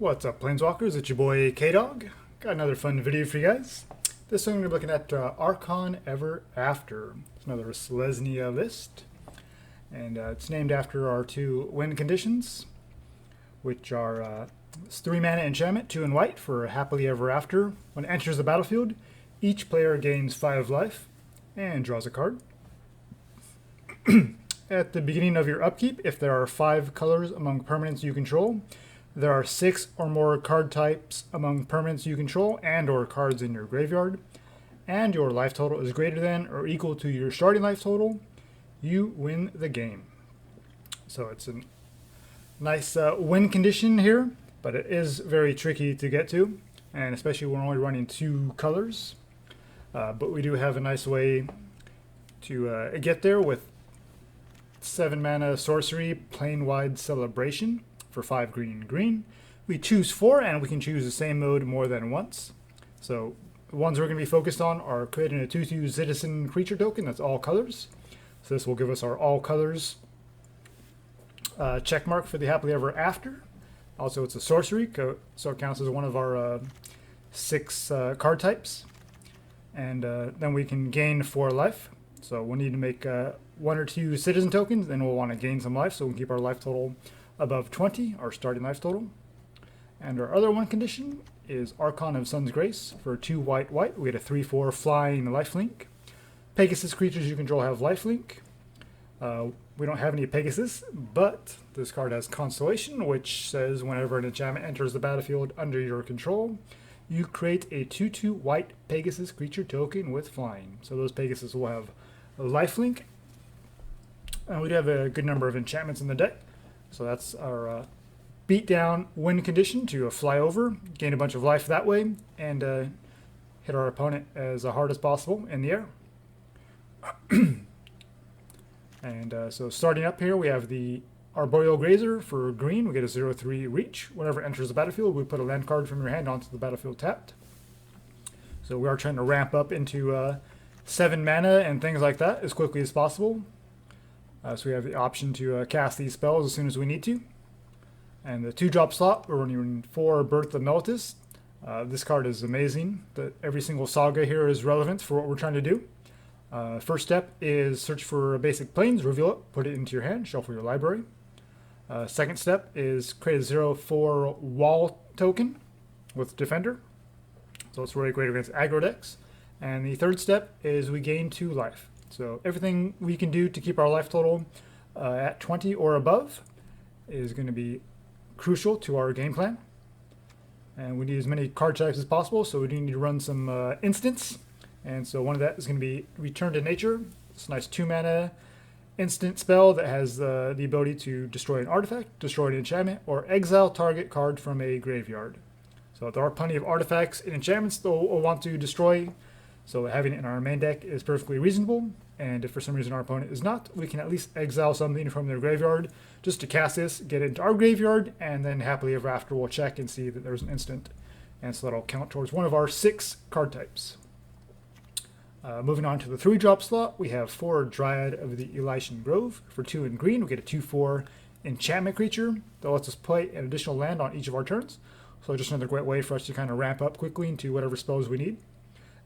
What's up, Planeswalkers? It's your boy K-Dog. Got another fun video for you guys. This one we're looking at Archon Ever After. It's another Selesnya list. And it's named after our two win conditions, which are 3 mana enchantment, 2 in white for Happily Ever After. When it enters the battlefield, each player gains 5 life and draws a card. At the beginning of your upkeep, if there are 5 colors among permanents you control, there are 6 or more card types among permanents you control and or cards in your graveyard, and your life total is greater than or equal to your starting life total, you win the game. So it's a nice win condition here, but it is very tricky to get to, and especially when we're only running 2 colors. But we do have a nice way to get there with 7 mana sorcery, Planewide Celebration for 5 green. We choose 4, and we can choose the same mode more than once. So the ones we're going to be focused on are creating a 2/2 citizen creature token that's all colors. So this will give us our all colors check mark for the Happily Ever After. Also, it's a sorcery, so it counts as one of our 6 card types. And then we can gain 4 life. So we'll need to make 1 or 2 citizen tokens, then we'll want to gain some life so we can keep our life total above 20, our starting life total. And our other one condition is Archon of Sun's Grace for 2 white. We get a 3/4 flying lifelink. Pegasus creatures you control have lifelink. We don't have any Pegasus, but this card has Constellation, which says whenever an enchantment enters the battlefield under your control, you create a 2/2 white Pegasus creature token with flying. So those Pegasus will have a lifelink. And we do have a good number of enchantments in the deck. So that's our beat down win condition to fly over, gain a bunch of life that way, and hit our opponent as hard as possible in the air. And so starting up here, we have the Arboreal Grazer for green. We get a 0/3 reach. Whenever it enters the battlefield, we put a land card from your hand onto the battlefield tapped. So we are trying to ramp up into 7 mana and things like that as quickly as possible. So we have the option to cast these spells as soon as we need to. And the 2-drop slot, we're running 4 Birth of Meletis. This card is amazing. Every single saga here is relevant for what we're trying to do. First step is search for basic planes, reveal it, put it into your hand, shuffle your library. Second step is create a 0/4 wall token with Defender. So it's really great against aggro decks. And the third step is we gain 2 life. So everything we can do to keep our life total at 20 or above is going to be crucial to our game plan. And we need as many card types as possible, so we do need to run some instants. And so one of that is going to be Return to Nature. It's a nice 2 mana instant spell that has the ability to destroy an artifact, destroy an enchantment, or exile target card from a graveyard. So there are plenty of artifacts and enchantments that we'll want to destroy. So having it in our main deck is perfectly reasonable, and if for some reason our opponent is not, we can at least exile something from their graveyard just to cast this, get it into our graveyard, and then Happily Ever After we'll check and see that there's an instant, and so that'll count towards one of our 6 card types. Moving on to the 3-drop slot, we have 4 Dryad of the Ilysian Grove. For 2 in green, we get a 2/4 enchantment creature that lets us play an additional land on each of our turns. So just another great way for us to kind of ramp up quickly into whatever spells we need.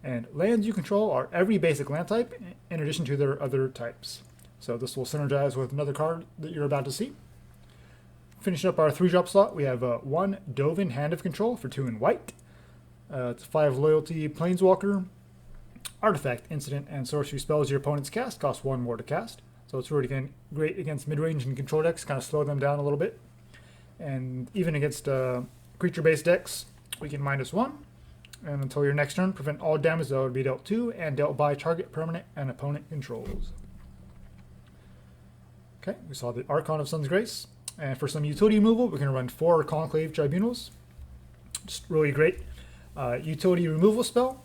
And lands you control are every basic land type in addition to their other types. So this will synergize with another card that you're about to see. Finishing up our 3-drop slot, we have 1 Dovin Hand of Control for 2 in white. It's 5 loyalty Planeswalker. Artifact, incident, and sorcery spells your opponents cast cost 1 more to cast. So it's really great against mid-range and control decks, kind of slow them down a little bit. And even against creature-based decks, we can -1. And until your next turn, prevent all damage that would be dealt to and dealt by target permanent and opponent controls. Okay, we saw the Archon of Sun's Grace. And for some utility removal, we're going to run 4 Conclave Tribunals. Just really great utility removal spell.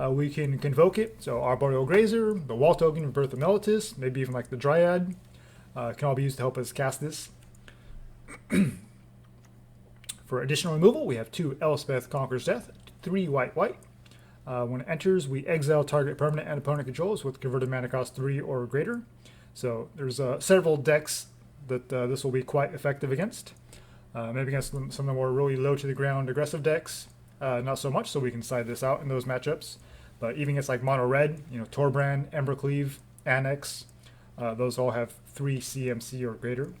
We can convoke it, so Arboreal Grazer, the wall token of Birth of Meletis, maybe even like the Dryad, can all be used to help us cast this. For additional removal, we have 2 Elspeth Conquers Death, 3 white. When it enters, we exile target permanent and opponent controls with converted mana cost 3 or greater. So there's several decks that this will be quite effective against. Maybe against some of the more really low to the ground aggressive decks, not so much, so we can side this out in those matchups. But even against like mono red, you know, Torbrand, Embercleave, Annex, those all have 3 CMC or greater.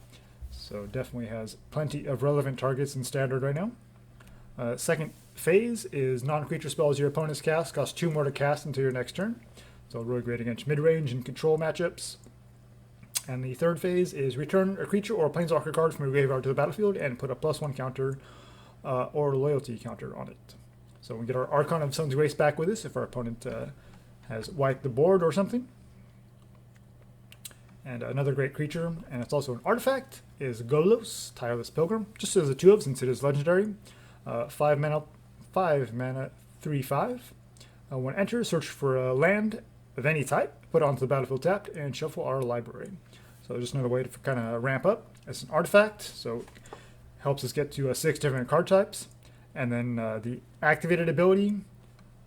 So definitely has plenty of relevant targets in standard right now. Second phase is non-creature spells your opponent's cast cost 2 more to cast until your next turn. So really great against mid-range and control matchups. And the third phase is return a creature or a planeswalker card from your graveyard to the battlefield and put a +1 counter or loyalty counter on it. So we get our Archon of Sun's Grace back with us if our opponent has wiped the board or something. And another great creature, and it's also an artifact, is Golos, Tireless Pilgrim. Just as a 2-of since it is legendary. 5 mana, 3/5. When enters, search for a land of any type, put it onto the battlefield tapped, and shuffle our library. So just another way to kind of ramp up. It's an artifact, so it helps us get to 6 different card types. And then the activated ability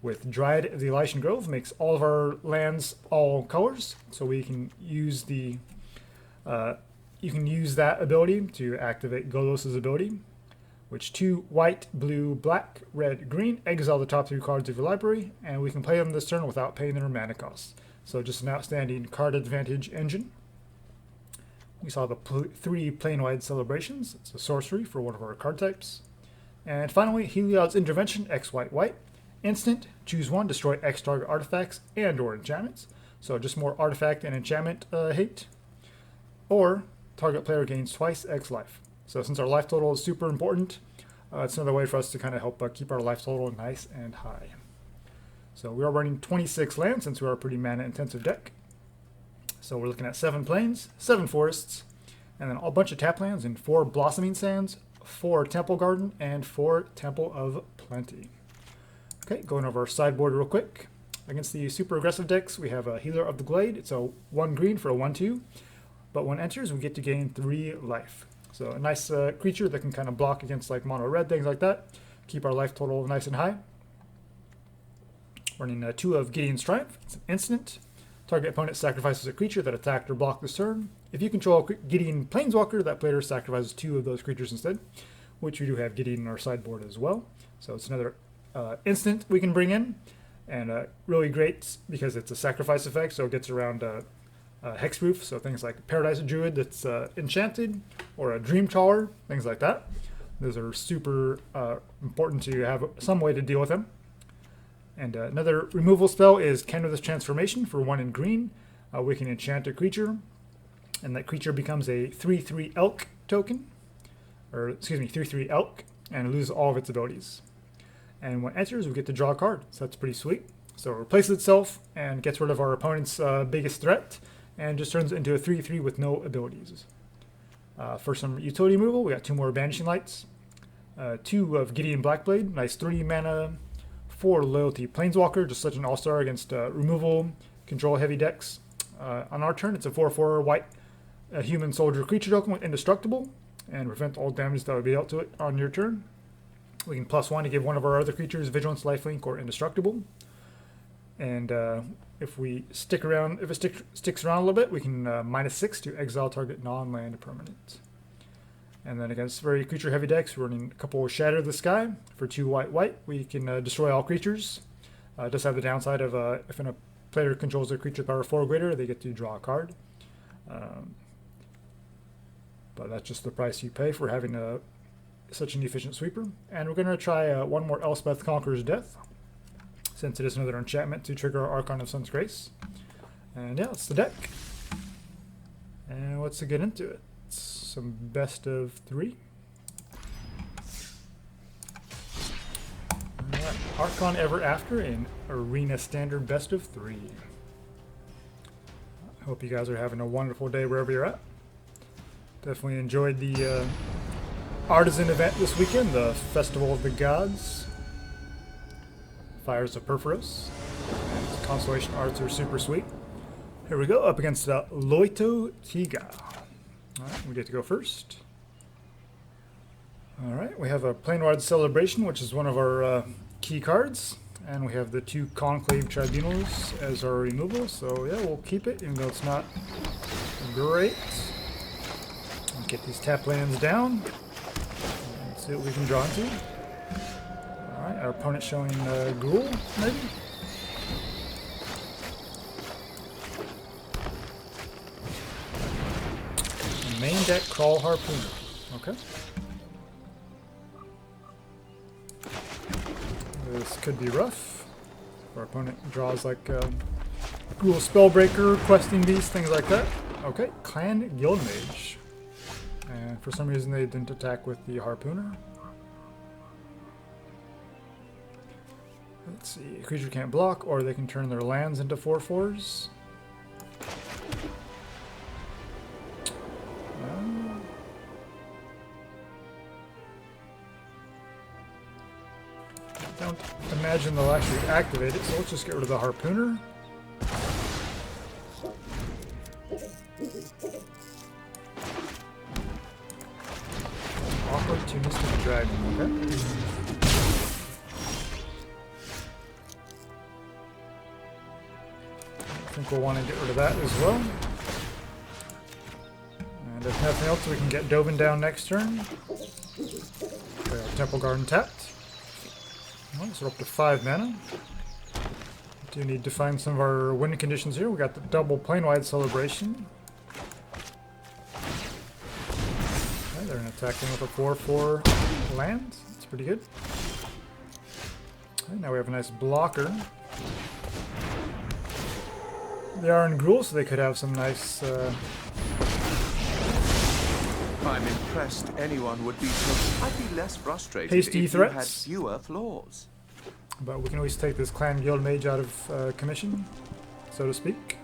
with Dryad of the Ilysian Grove makes all of our lands all colors, so we can use the you can use that ability to activate Golos' ability, which 2 white, blue, black, red, green exile the top 3 cards of your library, and we can play them this turn without paying their mana costs. So just an outstanding card advantage engine. We saw the 3 Planewide Celebrations. It's a sorcery for one of our card types. And finally, Heliod's Intervention, X white white. Instant, choose 1, destroy X target artifacts and or enchantments. So just more artifact and enchantment hate. Or target player gains twice X life. So since our life total is super important, it's another way for us to kind of help keep our life total nice and high. So we are running 26 lands since we are a pretty mana intensive deck. So we're looking at 7 plains, 7 forests, and then a bunch of tap lands and 4 blossoming sands, 4 temple garden, and 4 temple of plenty. Okay, going over our sideboard real quick. Against the super aggressive decks, we have a Healer of the Glade. It's a 1 green for a 1/2, but when enters, we get to gain 3 life. So a nice creature that can kind of block against like mono red, things like that. Keep our life total nice and high. Running 2 of Gideon's Triumph. It's an instant. Target opponent sacrifices a creature that attacked or blocked this turn. If you control a Gideon Planeswalker, that player sacrifices 2 of those creatures instead, which we do have Gideon in our sideboard as well. So it's another instant we can bring in, and really great because it's a sacrifice effect, so it gets around hexproof, so things like Paradise Druid that's enchanted, or a Dream Trawler, things like that. Those are super important to have some way to deal with them. And another removal spell is Kenrith's Transformation for 1 in green. We can enchant a creature, and that creature becomes a 3/3 elk token, or excuse me, 3/3 elk, and loses all of its abilities. And when it enters, we get to draw a card, so that's pretty sweet. So it replaces itself and gets rid of our opponent's biggest threat, and just turns it into a 3/3 with no abilities. For some utility removal, we got 2 more Banishing Lights, 2 of Gideon Blackblade, nice 3 mana, 4 loyalty Planeswalker, just such an all-star against removal, control heavy decks. On our turn, it's a 4/4 white human soldier creature token with indestructible, and prevent all damage that would be dealt to it on your turn. We can +1 to give one of our other creatures Vigilance, Lifelink, or indestructible. And if we stick around, if it sticks around a little bit, we can -6 to exile target non-land permanent. And then against very creature-heavy decks, we're running a couple of Shatter the Sky for 2 white-white. We can destroy all creatures. It does have the downside of if a player controls a creature power 4 or greater, they get to draw a card. But that's just the price you pay for having such an efficient sweeper. And we're going to try 1 more Elspeth Conqueror's Death, since it is another enchantment to trigger our Archon of Sun's Grace. And yeah, that's the deck. And let's get into it. Some best of 3. Alright, Archon Ever After in Arena Standard best of 3. I hope you guys are having a wonderful day wherever you're at. Definitely enjoyed the Artisan event this weekend, the Festival of the Gods. Fires of Perforos. And constellation arts are super sweet. Here we go, up against Loito Tiga. Alright, we get to go first. Alright, we have a Planewide Celebration, which is one of our key cards. And we have the 2 Conclave Tribunals as our removal. So yeah, we'll keep it, even though it's not great. Get these tap lands down. See what we can draw into. Alright, our opponent showing Ghoul, maybe? Main deck Crawl Harpooner. Okay. This could be rough. Our opponent draws like Ghoul Spellbreaker, Questing Beast, things like that. Okay, Clan Guildmage. And for some reason they didn't attack with the Harpooner. Let's see, a creature can't block, or they can turn their lands into 4/4s. Don't imagine they'll actually activate it, so let's just get rid of the Harpooner. Opportunistic Dragon, okay. I think we'll want to get rid of that as well. And if nothing else, we can get Dovin down next turn. Okay, Temple Garden tapped. Alright, so we're up to 5 mana. Do need to find some of our win conditions here. We got the double Planewide Celebration. Okay, they're attacking with a 4/4 land. That's pretty good. Okay, now we have a nice blocker. They are in Gruul, so they could have some nice... I'm impressed anyone would be so... I'd be less frustrated hasty if threats. you had fewer flaws. But we can always take this Clan Guildmage out of commission, so to speak.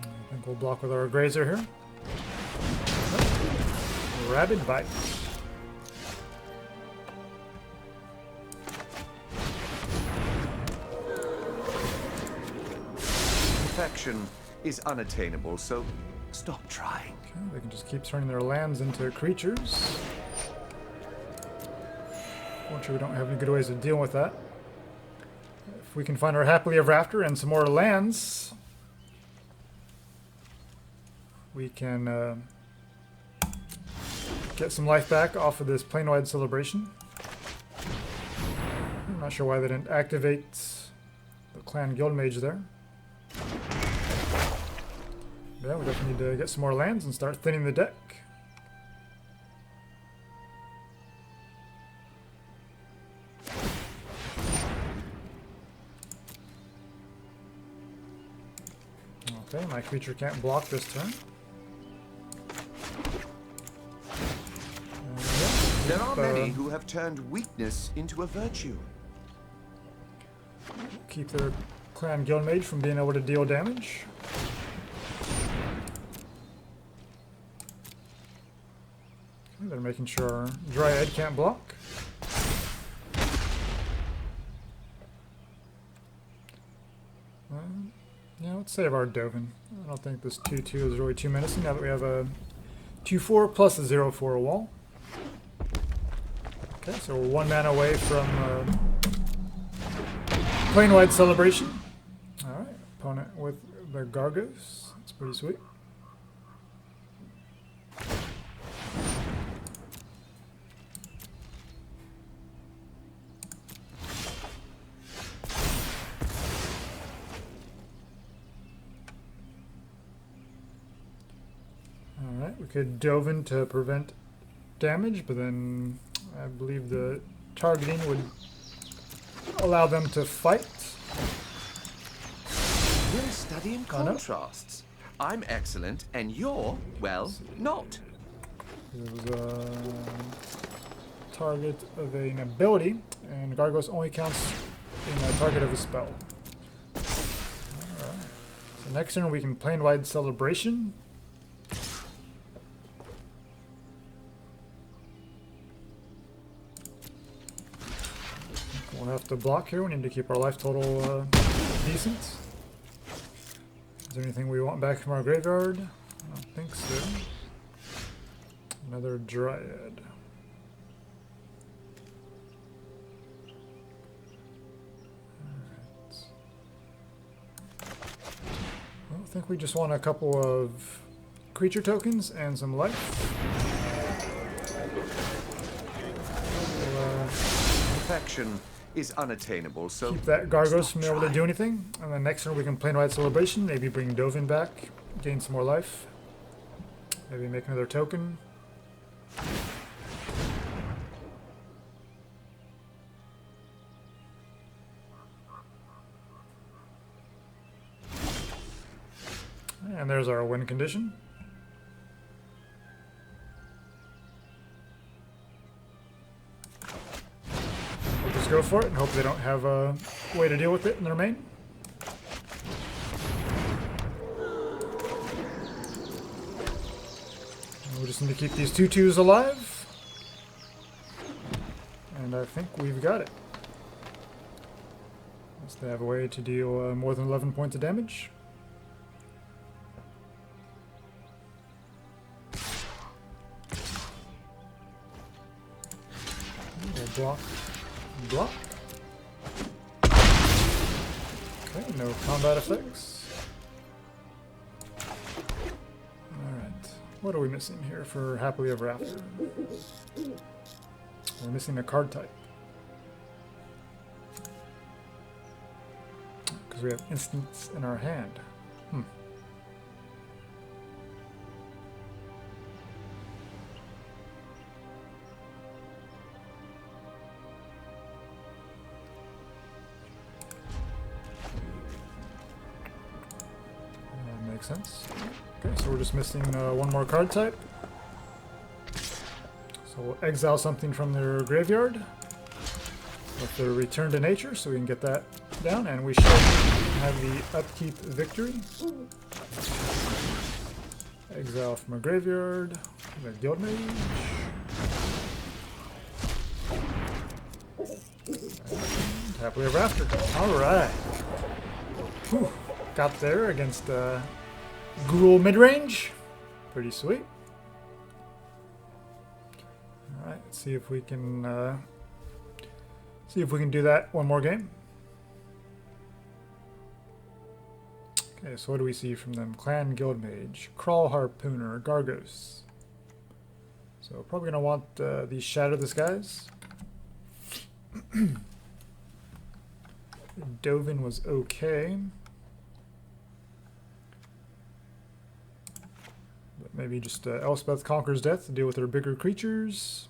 I think we'll block with our Grazer here. Rabid Bite. Perfection is unattainable, so stop trying. Okay, they can just keep turning their lands into creatures. Fortunately, we don't have any good ways of dealing with that. If we can find our happily ever after and some more lands, we can get some life back off of this Planewide Celebration. I'm not sure why they didn't activate the Clan Guildmage there. Yeah, we definitely need to get some more lands and start thinning the deck. Okay, my creature can't block this turn. There are many who have turned weakness into a virtue. Keep their Clan Guildmage from being able to deal damage. Okay, they're making sure our Dryad can't block. Yeah, let's save our Dovin. I don't think this 2/2 is really too menacing now that we have a 2/4 plus a 0/4 wall. Okay, so we're 1 mana away from Planewide Celebration. Alright, opponent with the Gargos. That's pretty sweet. Alright, we could Dovin to prevent damage, but then I believe the targeting would allow them to fight. We're studying contrasts. I'm excellent, and you're, well, not. It was a target of an ability, and Gargos only counts in a target of a spell. Alright. So next turn we can Planewide Celebration. We'll have to block here. We need to keep our life total decent. Is there anything we want back from our graveyard? I don't think so. Another Dryad. think we just want a couple of creature tokens and some life. Perfection is unattainable, so Keep that Gargos from being able to do anything. And then next turn we can Planewide Celebration, maybe bring Dovin back, gain some more life. Maybe make another token. And there's our win condition. We'll just go for it and hope they don't have a way to deal with it in their main. And we just need to keep these 2/2s alive. And I think we've got it. Unless they have a way to deal more than 11 points of damage. Block. Block. Okay, no combat effects. Alright. What are we missing here for Happily Ever After? We're missing a card type. Because we have instants in our hand. Makes sense. Okay, so we're just missing one more card type. So we'll exile something from their graveyard with their Return to Nature, so we can get that down, and we should have the upkeep victory. Exile from a graveyard, the Guild Mage. And Happily Ever After. Alright. Got there against Ghoul mid-range. Pretty sweet. Alright, let's see if we can do that one more game. Okay, so what do we see from them? Clan Guild Mage, Crawl Harpooner, Gargos. So probably gonna want these Shatter the Skies. Dovin was okay. Maybe just Elspeth Conquers Death to deal with their bigger creatures.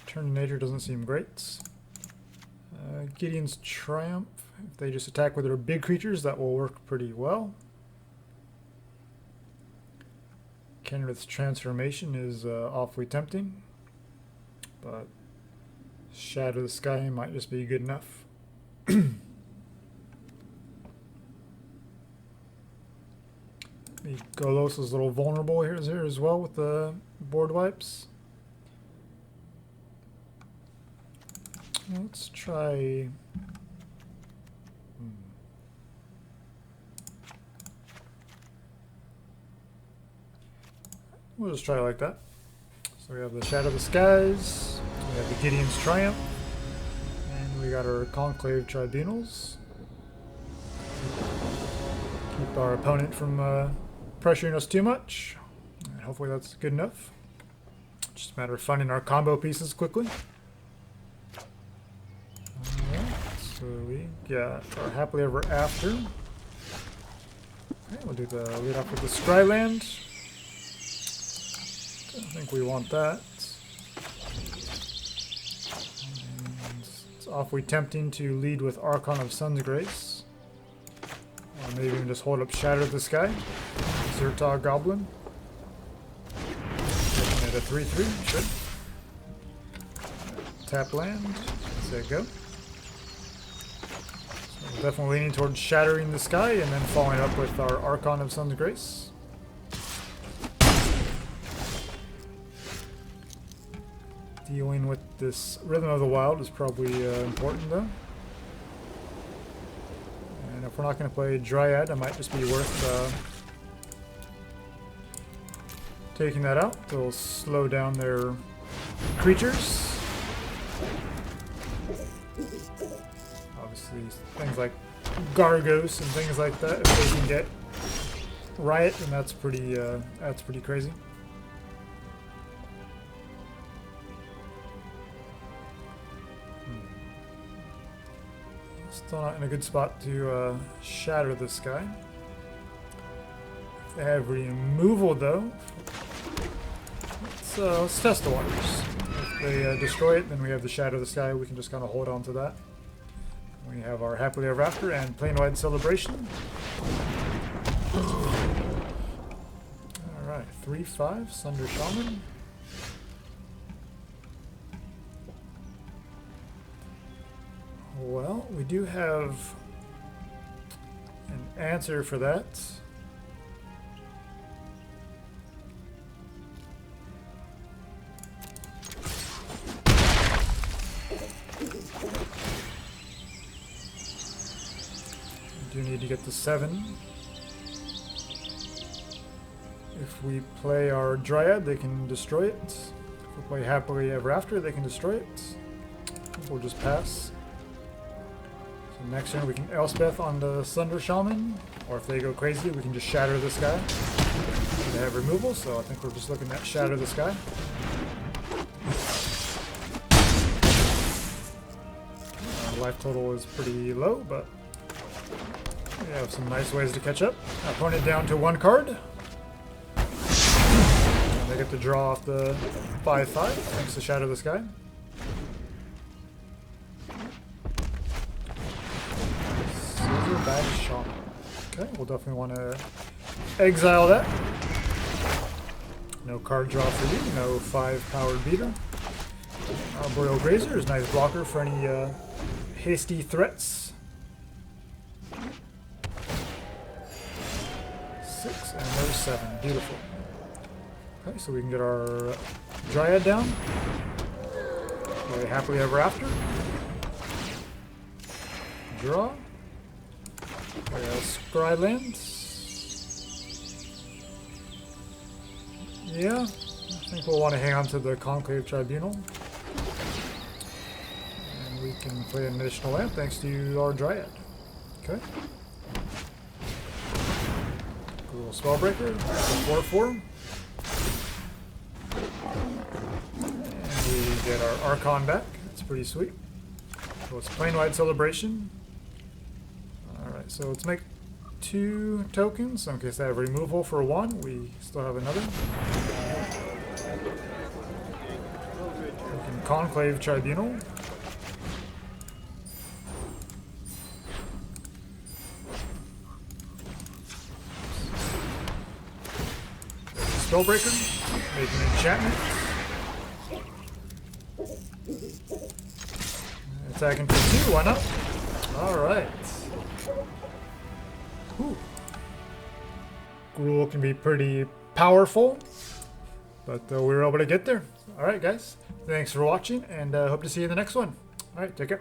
Turn to Nature doesn't seem great. Gideon's Triumph. If they just attack with their big creatures, that will work pretty well. Kenrith's Transformation is awfully tempting, but Shatter the Sky might just be good enough. The Golos is a little vulnerable here as well with the board wipes. Let's try... We'll just try it like that. So we have the Shatter the Skies. We have the Gideon's Triumph, and we got our Conclave Tribunals. Keep our opponent from pressuring us too much. And hopefully that's good enough. Just a matter of finding our combo pieces quickly. Alright, so we got our Happily Ever After. Okay, we'll do the lead off with the Scryland. I think we want that. It's awfully tempting to lead with Archon of Sun's Grace. Or maybe even just hold up Shatter the Sky. Zertog Goblin. Looking at a 3/3, sure. Tap land. There you go. So we're definitely leaning towards Shattering the Sky and then following up with our Archon of Sun's Grace. Dealing with this Rhythm of the Wild is probably important though. And if we're not going to play Dryad, it might just be worth taking that out. It'll slow down their creatures. Obviously, things like Gargos and things like that. If they can get Riot, then that's pretty crazy. Still not in a good spot to Shatter the Sky. If they have removal though, let's test the waters. If they destroy it, then we have the Shatter the Sky. We can just kind of hold on to that. We have our Happily Ever After and Planewide Celebration. Alright, 3/5, Sunder Shaman. Well, we do have an answer for that. We do need to get to 7. If we play our Dryad, they can destroy it. If we play Happily Ever After, they can destroy it. We'll just pass. So next turn we can Elspeth on the Sunder Shaman, or if they go crazy, we can just Shatter the Sky. They have removal, so I think we're just looking at Shatter the Sky. Life total is pretty low, but we have some nice ways to catch up. Opponent down to 1 card. And they get to draw off the 5/5 thanks to Shatter the Sky. Shaman. Okay, we'll definitely want to exile that. No card draw for you, no 5-powered beater. Arboreal Grazer is a nice blocker for any hasty threats. 6 and there's 7. Beautiful. Okay, so we can get our Dryad down. Play Happily Ever After. Draw. Scryland. Yeah, I think we'll want to hang on to the Conclave Tribunal. And we can play an additional land thanks to our Dryad. Okay. Cool Spellbreaker, 4/4. And we get our Archon back. That's pretty sweet. So it's Planewide Celebration. Alright, so let's make 2 tokens, so in case they have removal for 1, we still have another. We can Conclave Tribunal. Spellbreaker, make an enchantment. Attacking for 2, why not? Alright. Gruul can be pretty powerful, but we were able to get there. Alright guys, thanks for watching, and hope to see you in the next one. Alright, take care.